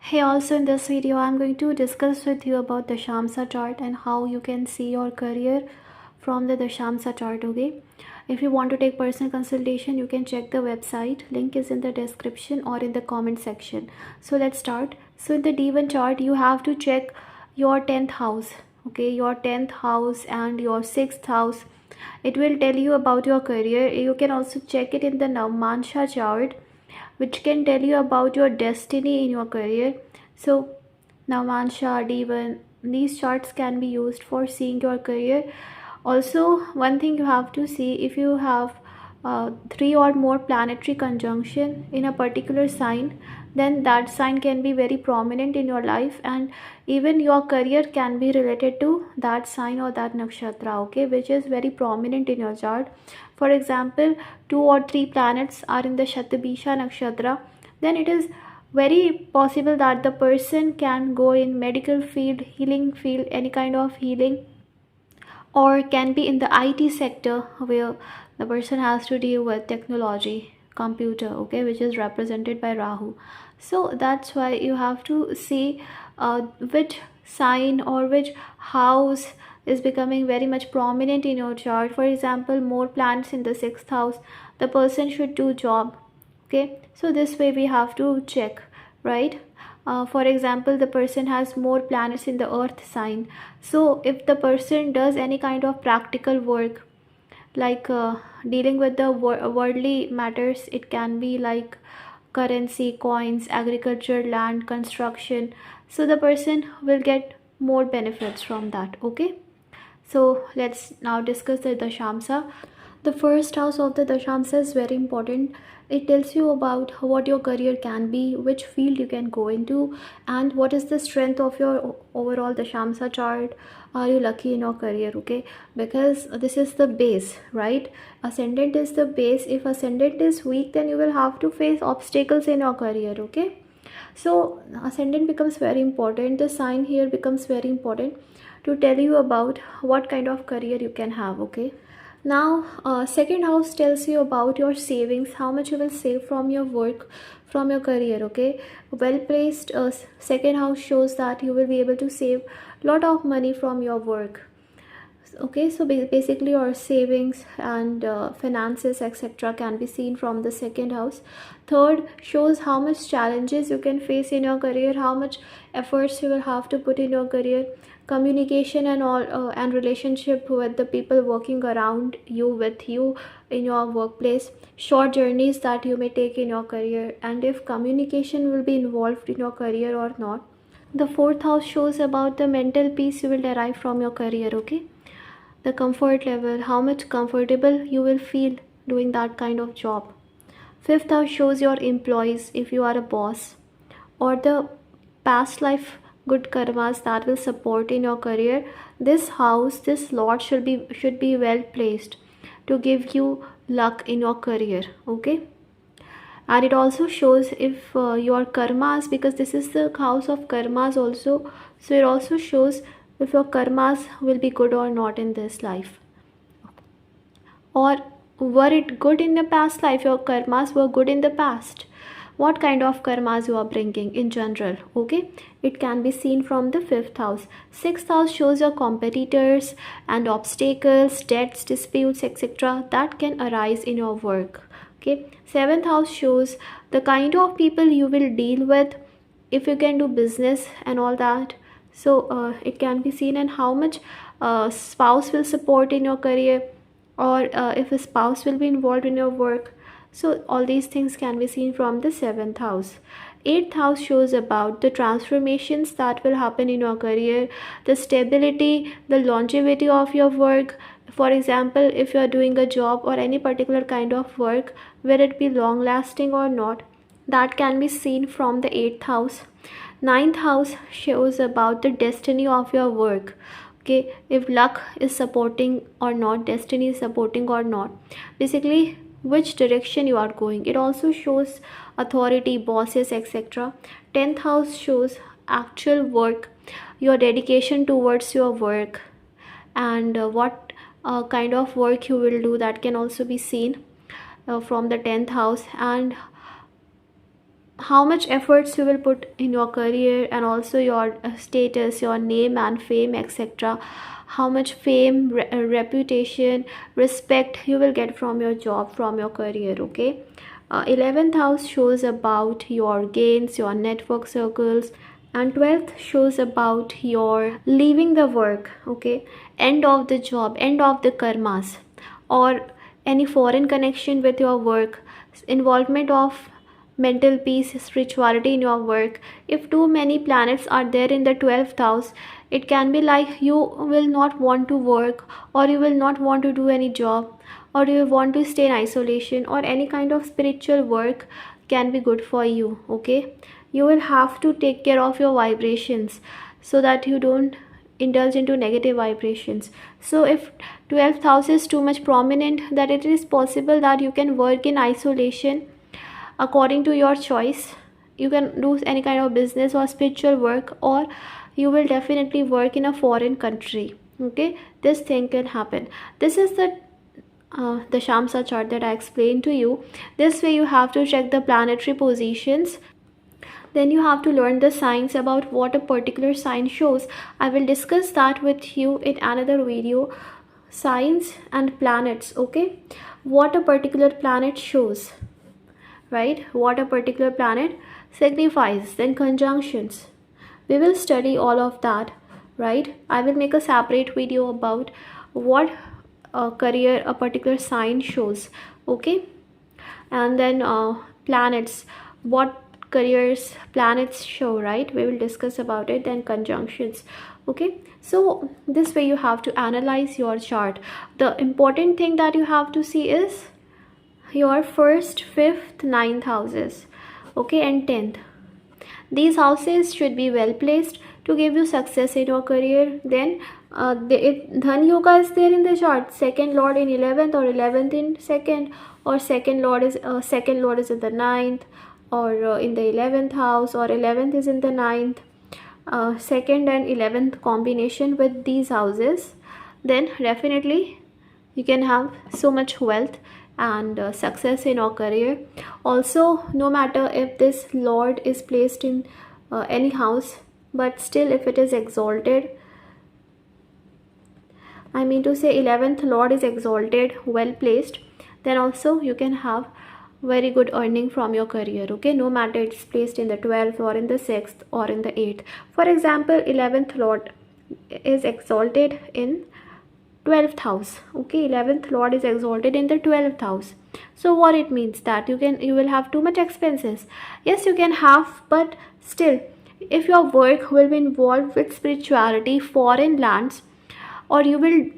Hey, also in this video, I'm going to discuss with you about the Dashamsa chart and how you can see your career from the Dashamsa chart. Okay, if you want to take personal consultation, you can check the website. Link is in the description or in the comment section. So let's start. So in the D10 chart, you have to check your 10th house. Okay, your 10th house and your 6th house. It will tell you about your career. You can also check it in the Navmansha chart, which can tell you about your destiny in your career. So Navansha, D1, these charts can be used for seeing your career. Also, one thing you have to see, if you have three or more planetary conjunction in a particular sign, then that sign can be very prominent in your life, and even your career can be related to that sign or that nakshatra, okay, which is very prominent in your chart. For example, two or three planets are in the Shatabisha nakshatra, then it is very possible that the person can go in medical field, healing field, any kind of healing, or can be in the IT sector where the person has to deal with technology, computer, okay, which is represented by Rahu. So that's why you have to see which sign or which house is becoming very much prominent in your chart. For example, more planets in the 6th house, the person should do job. Okay, so this way we have to check, right? For example, the person has more planets in the earth sign, so if the person does any kind of practical work, like dealing with the worldly matters, it can be like currency, coins, agriculture, land, construction, so the person will get more benefits from that. Okay, so let's now discuss the Dashamsa. The first house of the Dashamsa is very important. It tells you about what your career can be, which field you can go into, and what is the strength of your overall Dashamsa chart. Are you lucky in your career? Okay, because this is the base, right? Ascendant is the base. If ascendant is weak, then you will have to face obstacles in your career. Okay, so ascendant becomes very important. The sign here becomes very important to tell you about what kind of career you can have. Okay, now second house tells you about your savings, how much you will save from your work, from your career. Okay, well placed second house shows that you will be able to save lot of money from your work. Okay, so basically your savings and finances etc can be seen from the second house. Third shows how much challenges you can face in your career, how much efforts you will have to put in your career, communication and all, and relationship with the people working around you, with you in your workplace, short journeys that you may take in your career, and if communication will be involved in your career or not. The fourth house shows about the mental peace you will derive from your career. Okay, the comfort level, how much comfortable you will feel doing that kind of job. Fifth house shows your employees, if you are a boss, or the past life good karmas that will support in your career. This house, this lord should be well placed to give you luck in your career. Okay, and it also shows if your karmas, because this is the house of karmas also, so it also shows if your karmas will be good or not in this life, or were it good in the past life, your karmas were good in the past, what kind of karmas you are bringing in general. Okay, it can be seen from the fifth house. Sixth house shows your competitors and obstacles, debts, disputes etc that can arise in your work. Okay, seventh house shows the kind of people you will deal with, if you can do business and all that. So it can be seen in how much spouse will support in your career, or if a spouse will be involved in your work. So all these things can be seen from the seventh house. Eighth house shows about the transformations that will happen in your career, the stability, the longevity of your work. For example, if you are doing a job or any particular kind of work, will it be long lasting or not, that can be seen from the eighth house. Ninth house shows about the destiny of your work. Okay, if luck is supporting or not, destiny is supporting or not, basically which direction you are going. It also shows authority, bosses etc. 10th house shows actual work, your dedication towards your work, and what kind of work you will do, that can also be seen from the 10th house. And how much efforts you will put in your career, and also your status, your name and fame, etc. How much fame, reputation, respect you will get from your job, from your career. Okay. 11th house shows about your gains, your network circles, and 12th shows about your leaving the work. Okay. End of the job, end of the karmas, or any foreign connection with your work, involvement of mental peace, spirituality in your work. If too many planets are there in the 12th house, it can be like you will not want to work, or you will not want to do any job, or you want to stay in isolation, or any kind of spiritual work can be good for you. Okay. You will have to take care of your vibrations so that you don't indulge into negative vibrations. So if 12th house is too much prominent, that it is possible that you can work in isolation according to your choice. You can do any kind of business or spiritual work, or you will definitely work in a foreign country. Okay. This thing can happen. This is the Dashamsa chart that I explained to you. This way you have to check the planetary positions. Then you have to learn the signs about what a particular sign shows. I will discuss that with you in another video. Signs and planets. Okay. What a particular planet shows, right? What a particular planet signifies. Then conjunctions. We will study all of that, right? I will make a separate video about what career a particular sign shows. Okay. And then planets, what careers planets show, right? We will discuss about it. Then conjunctions. Okay. So this way you have to analyze your chart. The important thing that you have to see is your first, fifth, ninth houses. Okay. And 10th. These houses should be well placed to give you success in your career. Then Dhan Yoga is there in the chart. Second lord in 11th, or 11th in second, or second lord is in the ninth, or in the 11th house, or 11th is in the ninth. Second and 11th combination with these houses, then definitely you can have so much wealth and success in your career. Also, no matter if this lord is placed in any house, but still if it is exalted, I mean to say 11th lord is exalted, well placed, then also you can have very good earning from your career. Okay. No matter it's placed in the 12th, or in the 6th, or in the 8th. For example, 11th lord is exalted in 12th house. Okay. 11th lord is exalted in the 12th house. So what it means, that you will have too much expenses. Yes, you can have, but still, if your work will be involved with spirituality, foreign lands, or you will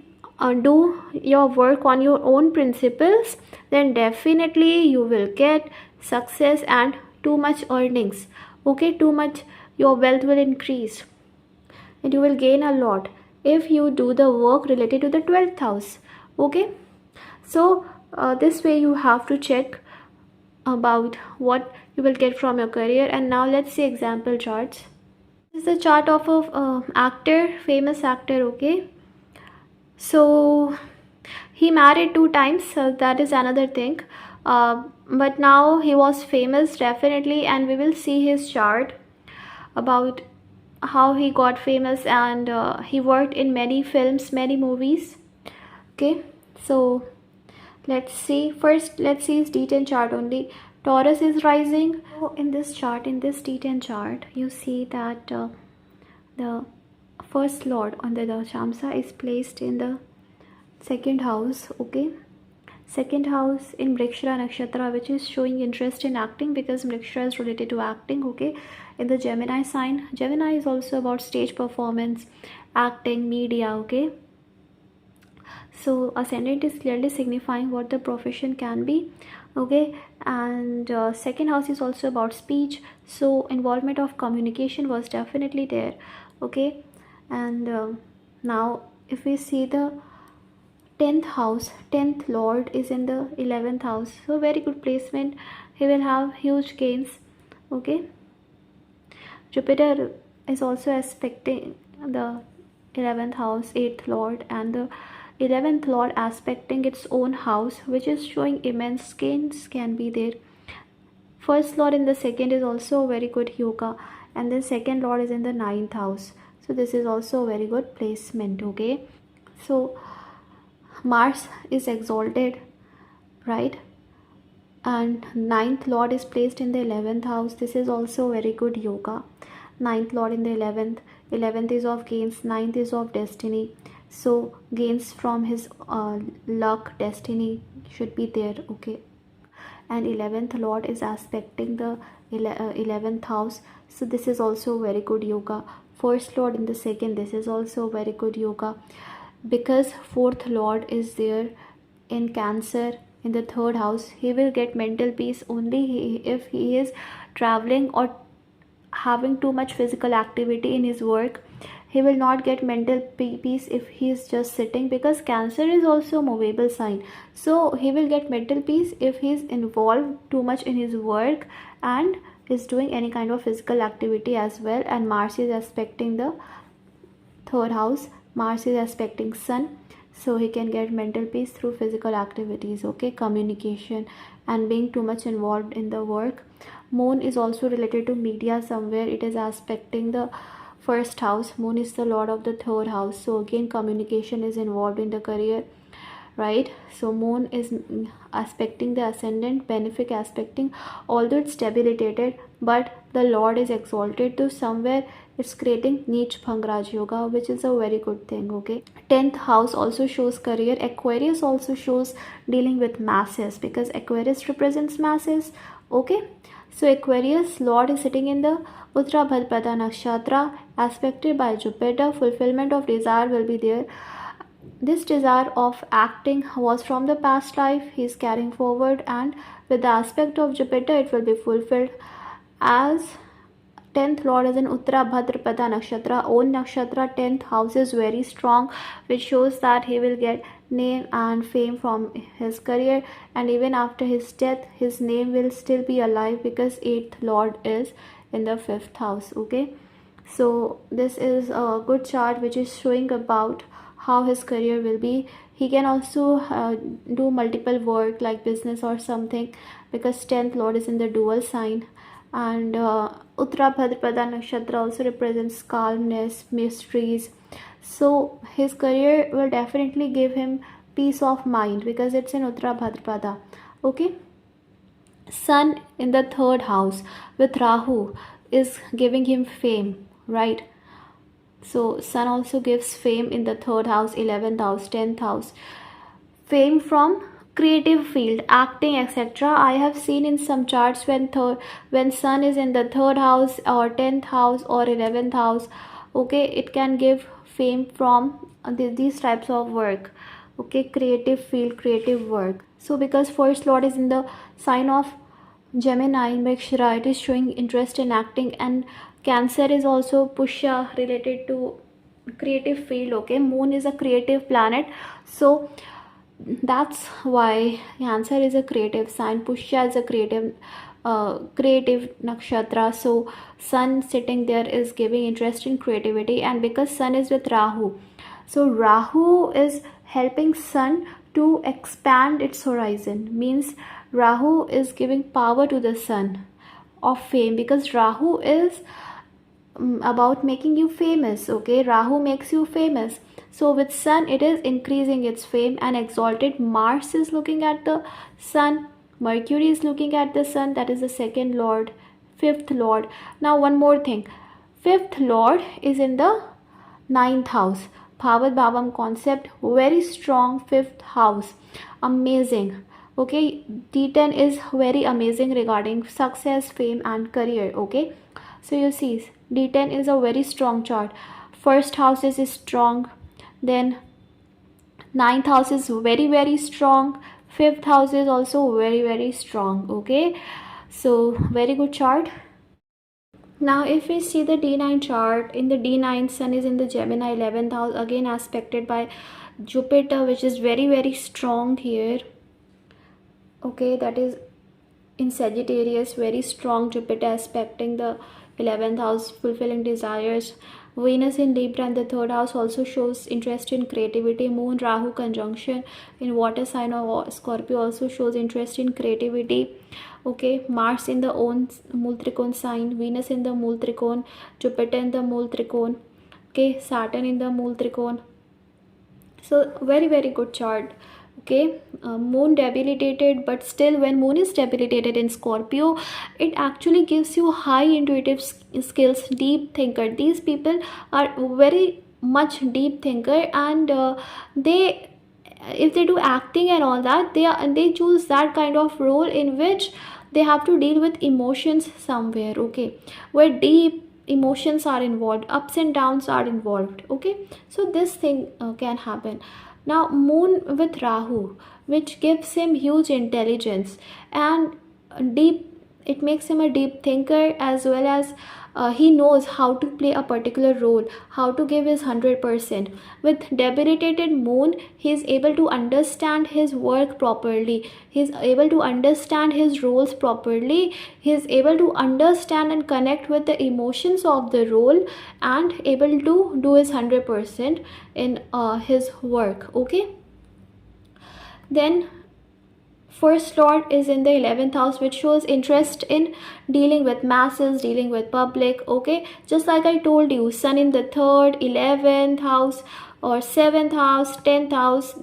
do your work on your own principles, then definitely you will get success and too much earnings. Okay. Too much, your wealth will increase and you will gain a lot if you do the work related to the 12th house. Okay. So this way you have to check about what you will get from your career. And now let's see example charts. This is the chart of a actor, famous actor. Okay. So he married 2 times, so that is another thing. But now he was famous definitely, and we will see his chart about how he got famous, and he worked in many films, many movies. Okay. So let's see. First, let's see his D10 chart only. Taurus is rising. So in this chart, in this D10 chart, you see that the first lord on the Dashamsa is placed in the second house. Okay. Second house in Mrikshira Nakshatra, which is showing interest in acting, because Mrikshira is related to acting. Okay. In the Gemini sign, Gemini is also about stage performance, acting, media. Okay. So ascendant is clearly signifying what the profession can be. Okay. And second house is also about speech, so involvement of communication was definitely there. Okay. And now if we see the 10th house, 10th lord is in the 11th house, so very good placement. He will have huge gains. Okay. Jupiter is also aspecting the 11th house, 8th lord, and the 11th lord aspecting its own house, which is showing immense gains can be there. First lord in the second is also a very good yoga, and then second lord is in the 9th house, so this is also a very good placement. Okay, so Mars is exalted, right, and 9th lord is placed in the 11th house. This is also very good yoga. 9th lord in the 11th is of gains, 9th is of destiny, so gains from his luck, destiny should be there. Okay, and 11th lord is aspecting the 11th house, so this is also very good yoga. First lord in the second, this is also very good yoga, because fourth lord is there in Cancer in the third house. He will get mental peace only if he is traveling or having too much physical activity in his work. He will not get mental peace if he is just sitting, because Cancer is also a movable sign, so he will get mental peace if he is involved too much in his work and is doing any kind of physical activity as well. And Mars is aspecting the third house, Mars is aspecting Sun, so he can get mental peace through physical activities. Okay, communication and being too much involved in the work. Moon is also related to media somewhere, it is aspecting the first house. Moon is the lord of the third house, so again communication is involved in the career, right? So Moon is aspecting the ascendant, benefic aspecting, although it's debilitated, but the lord is exalted, to somewhere it's creating Neech Bhangraj yoga, which is a very good thing. Okay, 10th house also shows career. Aquarius also shows dealing with masses, because Aquarius represents masses. Okay, so Aquarius lord is sitting in the Uttara Bhadrapada nakshatra, aspected by Jupiter. Fulfillment of desire will be there. This desire of acting was from the past life, he is carrying forward, and with the aspect of Jupiter it will be fulfilled. As 10th lord is in Uttara Bhadrapada nakshatra, own nakshatra, 10th house is very strong, which shows that he will get name and fame from his career, and even after his death his name will still be alive, because 8th lord is in the 5th house. Okay, so this is a good chart which is showing about how his career will be. He can also do multiple work like business or something, because 10th lord is in the dual sign, and Uttara Bhadrapada nakshatra also represents calmness, mysteries, so his career will definitely give him peace of mind, because it's in Uttara Bhadrapada. Okay, Sun in the third house with Rahu is giving him fame, right? So Sun also gives fame in the third house, 11th house, 10th house. Fame from creative field, acting, etc. I have seen in some charts when Sun is in the third house or 10th house or 11th house. Okay, it can give fame from these types of work. Okay, creative field, creative work. So because first lord is in the sign of Gemini, Mekshira, it is showing interest in acting, and Cancer is also Pushya, related to creative field. Okay, Moon is a creative planet, so that's why Cancer is a creative sign, Pushya is a creative nakshatra, so Sun sitting there is giving interest in creativity. And because Sun is with Rahu, so Rahu is helping Sun to expand its horizon, means Rahu is giving power to the Sun of fame, because Rahu is about making you famous. Okay, Rahu makes you famous, so with Sun it is increasing its fame and exalted. Mars is looking at the Sun, Mercury is looking at the Sun, that is the second lord, 5th lord. Now one more thing, 5th lord is in the 9th house, Bhavat Bhavam concept, very strong 5th house, amazing. Okay, D10 is very amazing regarding success, fame and career. Okay, so you see D10 is a very strong chart. First house is strong, then 9th house is very strong, 5th house is also very strong. Okay, so very good chart. Now if we see the D9 chart, in the D9 Sun is in the Gemini 11th house, again aspected by Jupiter, which is very strong here. Okay, that is in Sagittarius, very strong Jupiter aspecting the 11th house, fulfilling desires. Venus in Libra and the 3rd house also shows interest in creativity. Moon Rahu conjunction in water sign of Scorpio also shows interest in creativity. Okay, Mars in the own Mool Trikon sign, Venus in the Mool Trikon, Jupiter in the Mool Trikon, okay, Saturn in the Mool Trikon. So very good chart. Okay, moon debilitated, but still when moon is debilitated in Scorpio, it actually gives you high intuitive skills, deep thinker. These people are very much deep thinker, and they, if they do acting and all that, they choose that kind of role in which they have to deal with emotions somewhere, okay, where deep emotions are involved, ups and downs are involved, okay. So this thing can happen. Now moon with Rahu, which gives him huge intelligence and deep, it makes him a deep thinker, as well as he knows how to play a particular role, how to give his 100%. With debilitated moon, he is able to understand his work properly, he is able to understand his roles properly, he is able to understand and connect with the emotions of the role, and able to do his 100% in his work, okay. Then first lord is in the 11th house, which shows interest in dealing with masses, dealing with public, okay. Just like I told you, sun in the 3rd, 11th house, or 7th house, 10th house,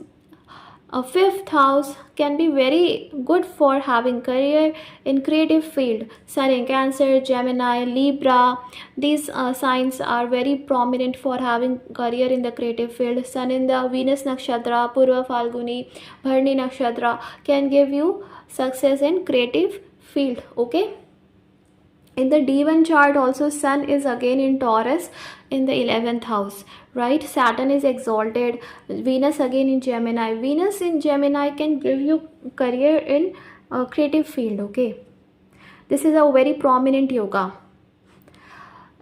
a 5th house can be very good for having career in creative field. Sun in Cancer, Gemini, Libra, these signs are very prominent for having career in the creative field. Sun in the Venus Nakshatra, Purva Falguni, Bharni Nakshatra can give you success in creative field, okay. In the D1 chart also, sun is again in Taurus in the 11th house, right. Saturn is exalted, Venus again in Gemini. Venus in Gemini can give you career in creative field, okay. This is a very prominent yoga.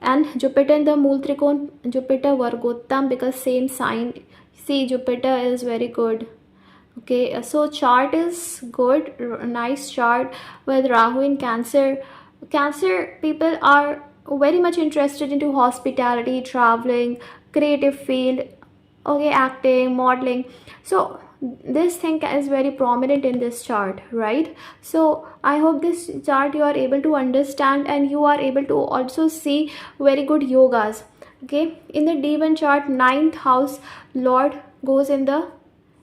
And Jupiter in the Mool Trikon, Jupiter Vargottam, because same sign. See, Jupiter is very good, okay. So chart is good, nice chart with Rahu in Cancer. Cancer people are very much interested into hospitality, traveling, creative field, okay, acting, modeling. So this thing is very prominent in this chart, right. So I hope this chart you are able to understand, and you are able to also see very good yogas, okay. In the D1 chart, 9th house lord goes in the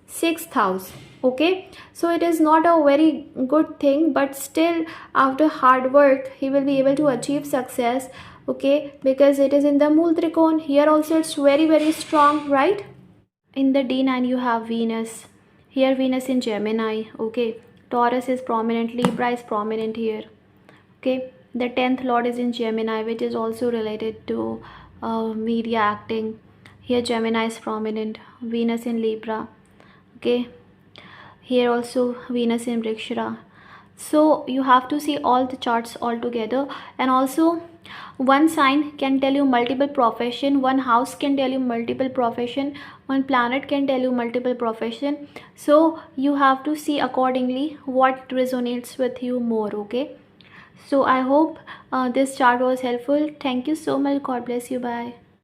6th house, okay. So it is not a very good thing, but still after hard work he will be able to achieve success, okay, because it is in the Mool Trikon. Here also it's very strong, right. In the D9 you have Venus, here Venus in Gemini, okay. Taurus is prominent, Libra is prominent here, okay. The 10th lord is in Gemini, which is also related to media, acting. Here Gemini is prominent, Venus in Libra, okay. Here also Venus in Vrikshara. So you have to see all the charts all together. And also one sign can tell you multiple profession, one house can tell you multiple profession, one planet can tell you multiple profession. So you have to see accordingly what resonates with you more, okay. So I hope this chart was helpful. Thank you so much. God bless you. Bye.